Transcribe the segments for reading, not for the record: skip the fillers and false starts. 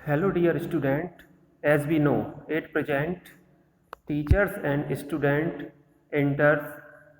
Hello dear student, as we know, at present, teachers and student enters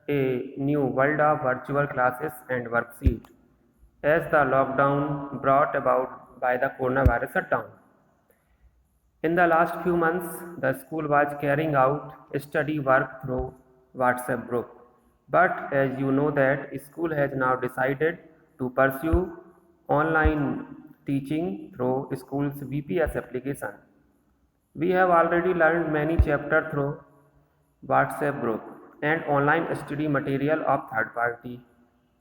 a new world of virtual classes and worksheet as the lockdown brought about by the coronavirus shutdown. In the last few months, the school was carrying out study work through WhatsApp group. But as you know that school has now decided to pursue online teaching through school's VPS application. We have already learned many chapters through WhatsApp group and online study material of third party.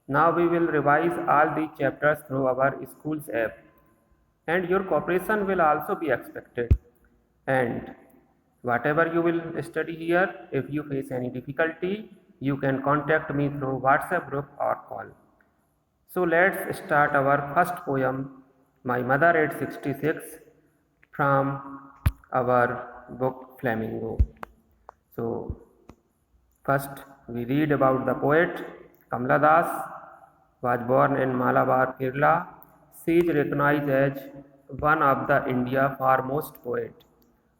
Now we will revise all the chapters through our school's app, and your cooperation will also be expected. And whatever you will study here, if you face any difficulty, you can contact me through WhatsApp group or call. So let's start our first poem, My Mother at 66, from our book Flamingo. So first we read about the poet. Kamala Das was born in Malabar, Kerala. She is recognized as one of the India's foremost poets.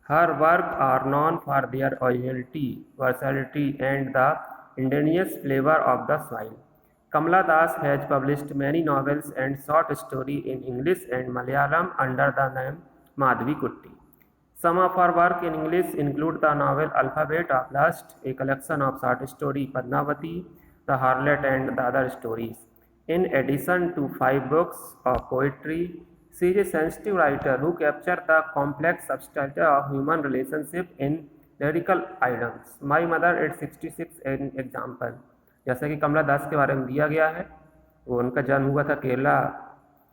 Her works are known for their originality, versatility, and the indigenous flavor of the soil. Kamala Das has published many novels and short stories in English and Malayalam under the name Madhavi Kutti. Some of her work in English include the novel Alphabet of Lust, a collection of short stories Padmavati, The Harlot, and the other stories. In addition to 5 books of poetry, she is a sensitive writer who captures the complex substrata of human relationship in lyrical items. My Mother at 66 an example. जैसा कि कमला दास के बारे में दिया गया है, वो उनका जन्म हुआ था केरला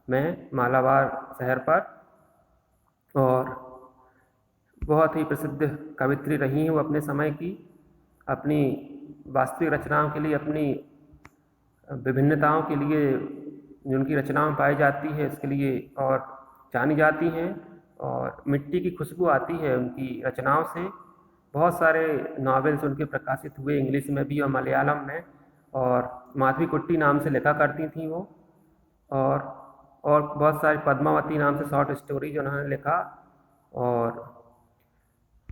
में मालाबार शहर पर, और बहुत ही प्रसिद्ध कवित्री रही हैं वो अपने समय की, अपनी वास्तविक रचनाओं के लिए, अपनी विभिन्नताओं के लिए जो उनकी रचनाओं पाई जाती है इसके लिए और जानी जाती हैं, और मिट्टी की खुशबू आती है उनकी रचनाओं से। बहुत सारे नॉवेल्स उनके प्रकाशित हुए इंग्लिश में भी और मलयालम में, और माधवी कुट्टी नाम से लिखा करती थी वो, और बहुत सारी पद्मावती नाम से शॉर्ट स्टोरी जो उन्होंने लिखा, और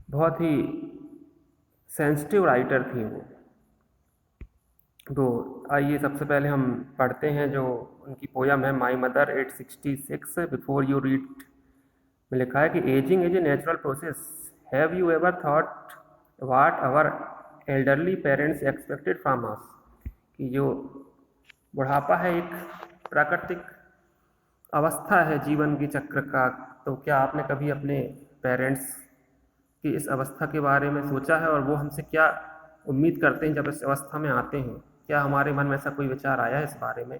बहुत ही सेंसिटिव राइटर थी वो। तो आइए सबसे पहले हम पढ़ते हैं जो उनकी पोयम है my mother at 66। Before you read में लिखा है कि ageing is a natural process. Have you ever thought what our elderly parents expected from us. कि जो बुढ़ापा है एक प्राकृतिक अवस्था है जीवन के चक्र का, तो क्या आपने कभी अपने पेरेंट्स की इस अवस्था के बारे में सोचा है, और वो हमसे क्या उम्मीद करते हैं जब इस अवस्था में आते हैं? क्या हमारे मन में ऐसा कोई विचार आया है इस बारे में?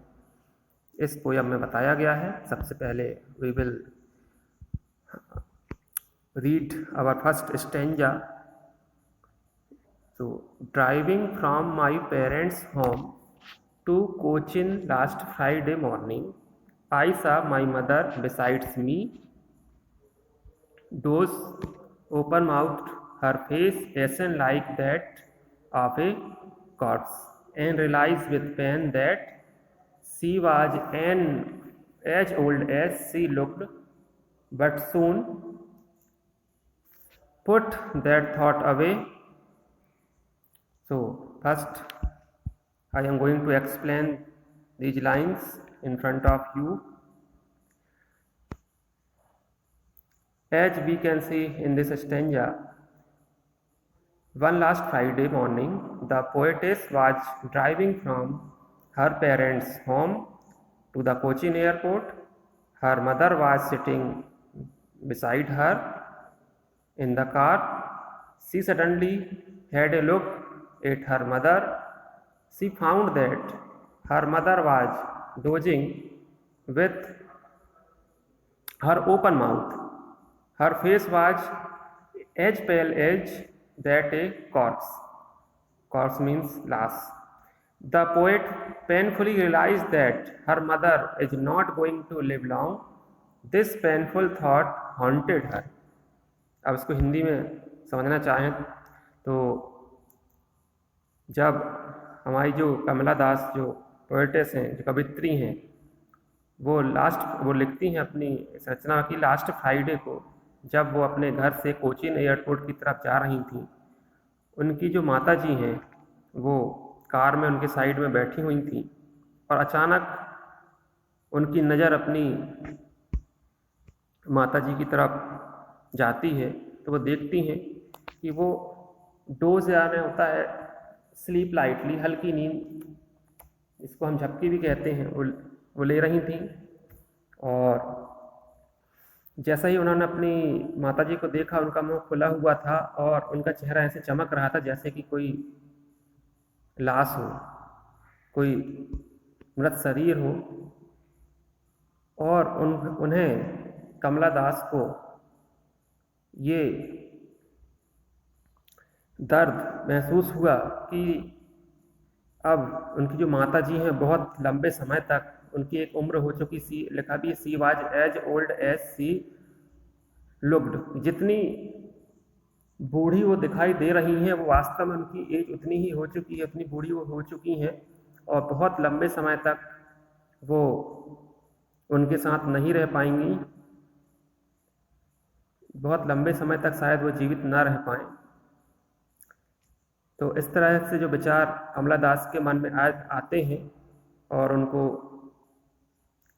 इस पोयम में बताया गया है। सबसे पहले we will read our first stanza. So, driving from my parents' home to Cochin last Friday morning, I saw my mother besides me. Those open-mouthed, her face ashen like that of a corpse, and realized with pain that she was as old as she looked, but soon put that thought away. So first I am going to explain these lines in front of you. As we can see in this stanza, one last Friday morning, the poetess was driving from her parents' home to the Cochin airport. Her mother was sitting beside her in the car. She suddenly had a look at her mother. She found that her mother was dozing with her open mouth. Her face was as pale as that a corpse. Corpse means lash. The poet painfully realized that her mother is not going to live long. This painful thought haunted her. अब इसको हिंदी में समझना चाहें तो जब हमारी जो कमला दास जो पोएटेस हैं, जो कवित्री हैं, वो लिखती हैं अपनी रचना की लास्ट फ्राइडे को, जब वो अपने घर से कोचीन एयरपोर्ट की तरफ जा रही थी। उनकी जो माता जी हैं वो कार में उनके साइड में बैठी हुई थी और अचानक उनकी नज़र अपनी माता जी की तरफ जाती है तो वो देखती हैं कि वो डोज यानी होता है स्लीप लाइटली, हल्की नींद, इसको हम झपकी भी कहते हैं, वो ले रही थी। और जैसा ही उन्होंने अपनी माता जी को देखा, उनका मुंह खुला हुआ था और उनका चेहरा ऐसे चमक रहा था जैसे कि कोई लाश हो, कोई मृत शरीर हो। और उन्हें कमला दास को ये दर्द महसूस हुआ कि अब उनकी जो माता जी हैं बहुत लंबे समय तक, उनकी एक उम्र हो चुकी सी, लिखा भी she was as old as she looked, जितनी बूढ़ी वो दिखाई दे रही हैं वो वास्तव में उनकी एज उतनी ही हो चुकी है, उतनी बूढ़ी वो हो चुकी हैं और बहुत लंबे समय तक वो उनके साथ नहीं रह पाएंगी, बहुत लंबे समय तक शायद वो जीवित ना रह पाएं। तो इस तरह से जो विचार कमला दास के मन में आते हैं और उनको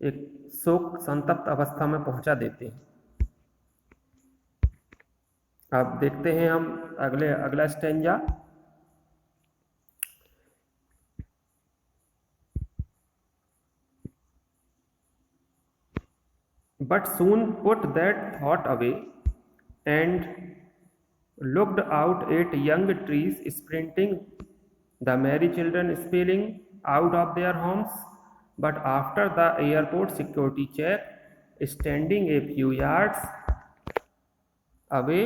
एक शोक संतप्त अवस्था में पहुंचा देते हैं। अब देखते हैं हम अगला stanza. But soon put that thought away and looked out at young trees sprinting, the merry children spilling out of their homes. But after the airport security check, standing a few yards away,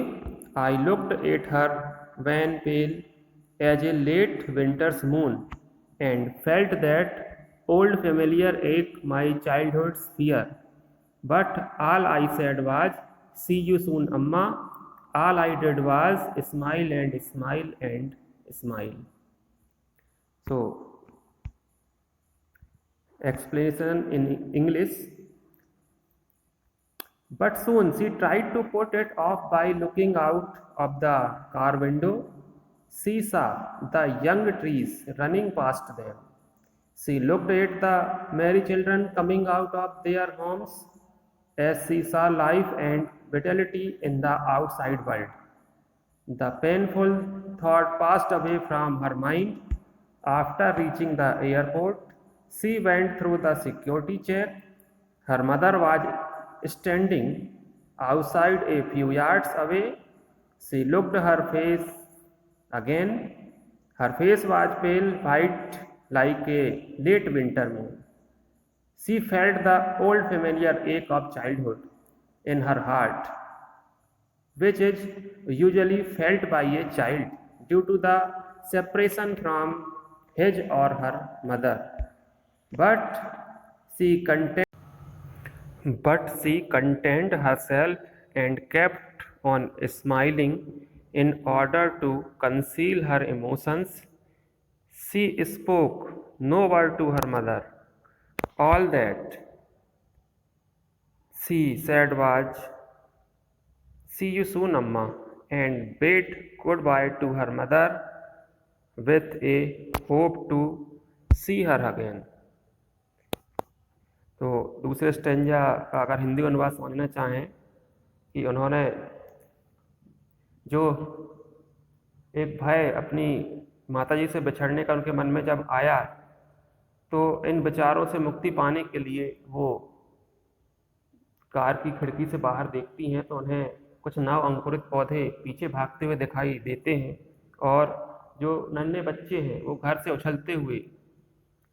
I looked at her wan pale as a late winter's moon and felt that old familiar ache, my childhood's fear. But all I said was, see you soon, Amma. All I did was smile and smile and smile. So, explanation in English. But soon she tried to put it off by looking out of the car window. She saw the young trees running past them. She looked at the merry children coming out of their homes as she saw life and vitality in the outside world. The painful thought passed away from her mind. After reaching the airport, she went through the security check. Her mother was standing outside a few yards away. She looked her face again. Her face was pale white like a late winter moon. She felt the old familiar ache of childhood in her heart, which is usually felt by a child due to the separation from his or her mother. But she contained herself and kept on smiling in order to conceal her emotions. She spoke no word to her mother. All that she said was, see you soon, Amma, and bade goodbye to her mother with a hope to see her again. तो दूसरे stanza का अगर हिंदी अनुवाद समझना चाहें कि उन्होंने जो एक भय अपनी माताजी से बिछड़ने का उनके मन में जब आया, तो इन विचारों से मुक्ति पाने के लिए वो कार की खिड़की से बाहर देखती हैं तो उन्हें कुछ नव अंकुरित पौधे पीछे भागते हुए दिखाई देते हैं और जो नन्हे बच्चे हैं वो घर से उछलते हुए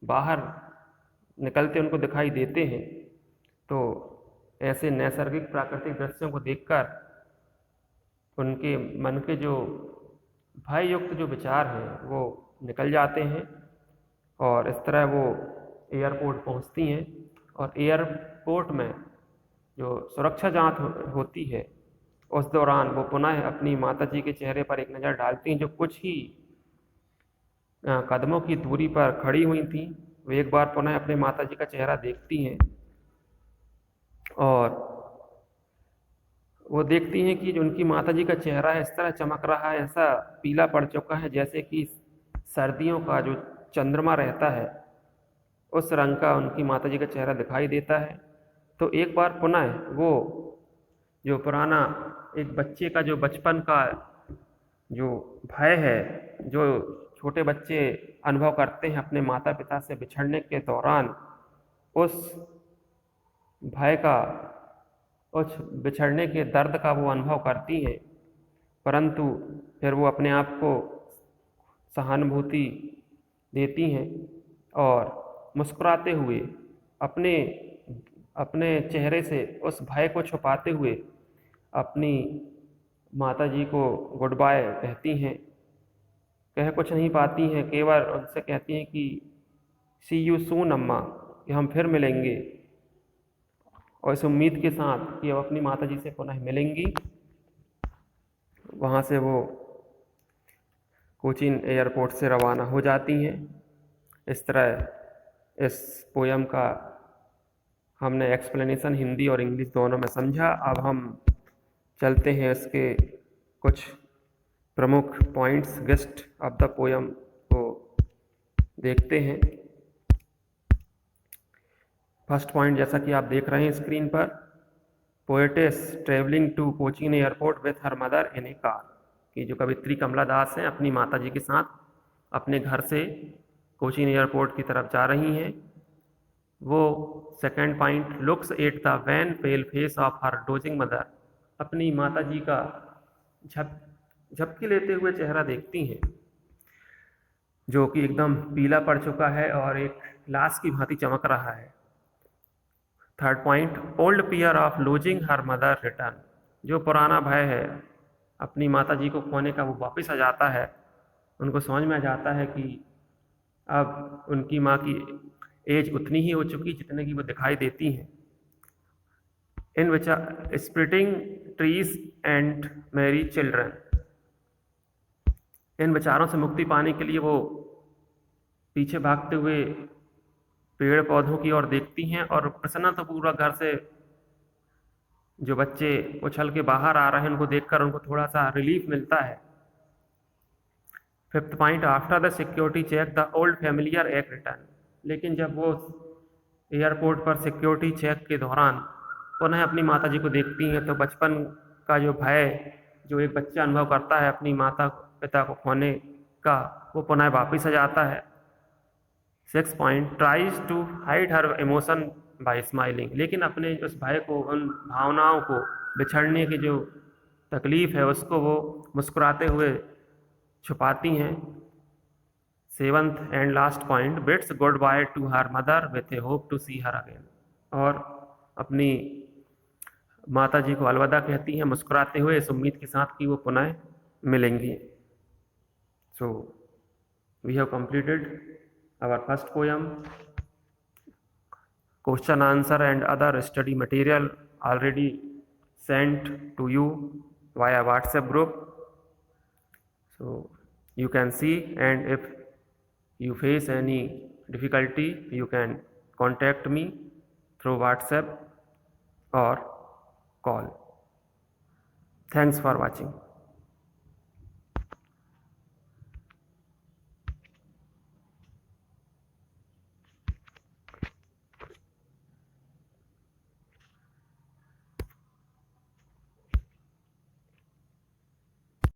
बाहर निकलते उनको दिखाई देते हैं। तो ऐसे नैसर्गिक प्राकृतिक दृश्यों को देखकर उनके मन के जो भय युक्त जो विचार हैं वो निकल जाते हैं और इस तरह वो एयरपोर्ट पहुंचती हैं। और एयरपोर्ट में जो सुरक्षा जांच होती है उस दौरान वो पुनः अपनी माताजी के चेहरे पर एक नज़र डालती हैं जो कुछ ही कदमों की दूरी पर खड़ी हुई थी। वो एक बार पुनः अपने माताजी का चेहरा देखती हैं और वो देखती हैं कि जो उनकी माताजी का चेहरा है इस तरह चमक रहा है, ऐसा पीला पड़ चुका है जैसे कि सर्दियों का जो चंद्रमा रहता है उस रंग का उनकी माताजी का चेहरा दिखाई देता है। तो एक बार पुनः वो जो पुराना एक बच्चे का जो बचपन का जो भय है, जो छोटे बच्चे अनुभव करते हैं अपने माता पिता से बिछड़ने के दौरान, उस भय का, उस बिछड़ने के दर्द का वो अनुभव करती हैं, परंतु फिर वो अपने आप को सहानुभूति देती हैं और मुस्कुराते हुए अपने अपने चेहरे से उस भय को छुपाते हुए अपनी माताजी को गुड बाय कहती हैं। कह कुछ नहीं पाती हैं, केवल उनसे कहती हैं कि सी यू सून अम्मा, कि हम फिर मिलेंगे, और इस उम्मीद के साथ कि अब अपनी माताजी से पुनः मिलेंगी। वहाँ से वो कोचीन एयरपोर्ट से रवाना हो जाती हैं। इस तरह इस पोयम का हमने एक्सप्लेनेशन हिंदी और इंग्लिश दोनों में समझा। अब हम चलते हैं इसके कुछ प्रमुख points guest of the poem को देखते हैं। फर्स्ट पॉइंट, जैसा कि आप देख रहे हैं स्क्रीन पर, poetess travelling to Cochin airport with her mother in a car, कि जो कवित्री कमला दास हैं अपनी माताजी के साथ अपने घर से कोचीन एयरपोर्ट की तरफ जा रही हैं। वो second point, looks at the wan pale face of her dozing mother, अपनी माताजी का झपकी लेते हुए चेहरा देखती हैं जो कि एकदम पीला पड़ चुका है और एक लाश की भांति चमक रहा है। Third point, old fear of losing her mother return, जो पुराना भय है अपनी माताजी को खोने का वो वापस आ जाता है। उनको समझ में आ जाता है कि अब उनकी माँ की एज उतनी ही हो चुकी जितने की वो दिखाई देती हैं। इन विचार splitting trees and marry children, इन विचारों से मुक्ति पाने के लिए वो पीछे भागते हुए पेड़ पौधों की ओर देखती हैं और प्रसन्नतापूर्वक घर से जो बच्चे उछल के बाहर आ रहे हैं उनको देखकर उनको थोड़ा सा रिलीफ मिलता है। Fifth point, after the security check the old familiar ache return, लेकिन जब वो एयरपोर्ट पर सिक्योरिटी चेक के दौरान पुनः अपनी माताजी को देखती हैं तो बचपन का जो भय जो एक बच्चा अनुभव करता है अपनी माता पिता को खोने का, वो पुनः वापस आ जाता है। Six point, tries to hide her emotion by smiling, लेकिन अपने उस भय को, उन भावनाओं को, बिछड़ने की जो तकलीफ है उसको वो मुस्कुराते हुए छुपाती हैं। Seventh and last point, bids goodbye to her mother with a hope to see her again, और अपनी माता जी को अलविदा कहती हैं मुस्कुराते हुए इस उम्मीद के साथ कि वो पुनः मिलेंगी। So we have completed our first poem. Question answer and other study material already sent to you via WhatsApp group, so you can see, and if you face any difficulty you can contact me through WhatsApp or call. Thanks for watching.